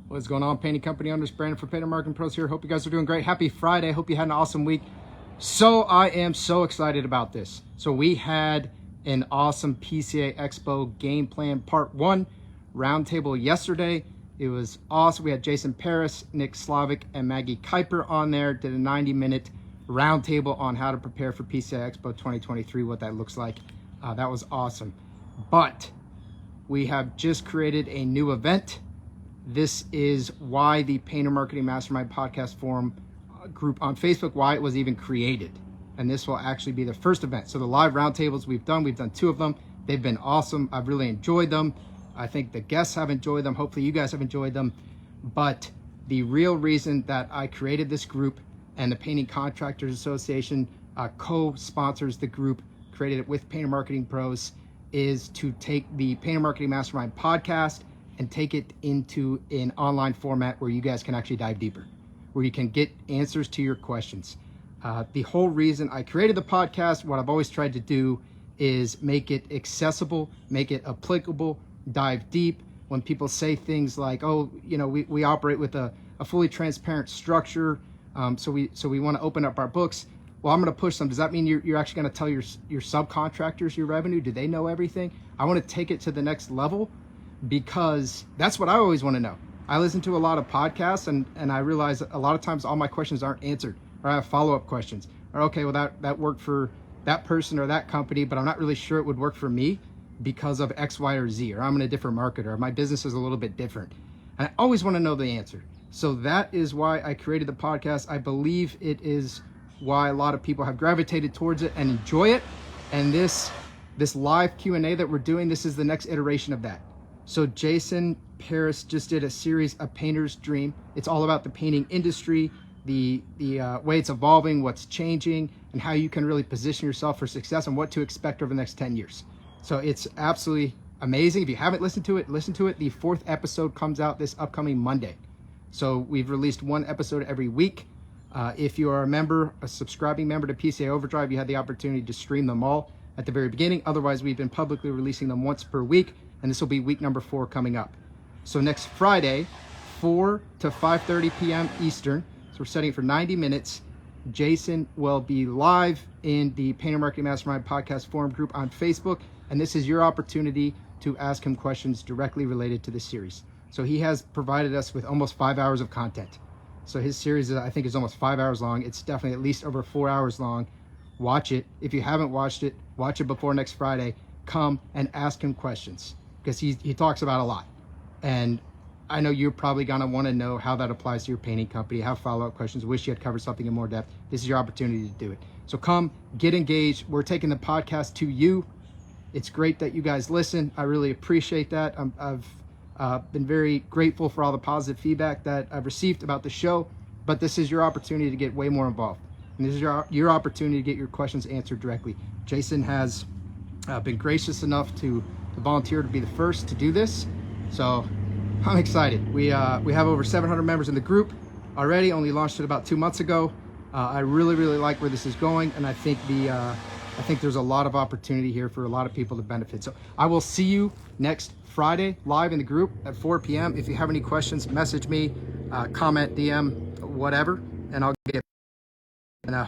What's going on, painting company owners? Brandon for Painting Marketing Pros here. Hope you guys are doing great. Happy Friday. Hope you had an awesome week. So I am so excited about this. So we had an awesome PCA Expo game plan part 1 roundtable yesterday. It was awesome. We had Jason Paris, Nick Slavic, and Maggie Kuiper on there. Did a 90-minute roundtable on how to prepare for PCA Expo 2023, what that looks like. That was awesome. But we have just created a new event. This is why the Painter Marketing Mastermind podcast forum group on Facebook, why it was even created. And this will actually be the first event. So the live roundtables we've done 2 of them. They've been awesome. I've really enjoyed them. I think the guests have enjoyed them. Hopefully you guys have enjoyed them. But the real reason that I created this group, and the Painting Contractors Association co-sponsors the group, created it with Painter Marketing Pros, is to take the Painter Marketing Mastermind podcast and take it into an online format where you guys can actually dive deeper, where you can get answers to your questions. The whole reason I created the podcast, what I've always tried to do is make it accessible, make it applicable, dive deep. When people say things like, oh, you know, we operate with a fully transparent structure, so we want to open up our books. Well, I'm going to push them. Does that mean you're actually going to tell your subcontractors your revenue? Do they know everything? I want to take it to the next level, because that's what I always want to know. I listen to a lot of podcasts and I realize a lot of times all my questions aren't answered, or I have follow-up questions. Or, okay, well, that worked for that person or that company, but I'm not really sure it would work for me because of X, Y, or Z, or I'm in a different market, or my business is a little bit different. And I always want to know the answer. So that is why I created the podcast. I believe it is why a lot of people have gravitated towards it and enjoy it. And this live Q&A that we're doing, this is the next iteration of that. So Jason Paris just did a series, A Painter's Dream. It's all about the painting industry, the way it's evolving, what's changing, and how you can really position yourself for success and what to expect over the next 10 years. So it's absolutely amazing. If you haven't listened to it, listen to it. The 4th episode comes out this upcoming Monday. So we've released 1 episode every week. If you are a member, a subscribing member to PCA Overdrive, you had the opportunity to stream them all at the very beginning. Otherwise, we've been publicly releasing them once per week, and this will be week number 4 coming up. So next Friday, 4 to 5:30 p.m. Eastern, so we're setting it for 90 minutes, Jason will be live in the Painter Marketing Mastermind podcast forum group on Facebook, and this is your opportunity to ask him questions directly related to this series. So he has provided us with almost 5 hours of content. So his series, I think, is almost 5 hours long. It's definitely at least over 4 hours long. Watch it. If you haven't watched it, watch it before next Friday. Come and ask him questions, because he talks about a lot. And I know you're probably going to want to know how that applies to your painting company, have follow-up questions, wish you had covered something in more depth. This is your opportunity to do it. So come, get engaged. We're taking the podcast to you. It's great that you guys listen. I really appreciate that. I've been very grateful for all the positive feedback that I've received about the show, but this is your opportunity to get way more involved. And this is your opportunity to get your questions answered directly. Jason has been gracious enough to volunteer to be the first to do this. So I'm excited. We have over 700 members in the group already, only launched it about 2 months ago. I really like where this is going, and I think there's a lot of opportunity here for a lot of people to benefit. So I will see you next Friday live in the group at 4 p.m. If you have any questions, message me, comment, DM, whatever, and I'll get. And I hope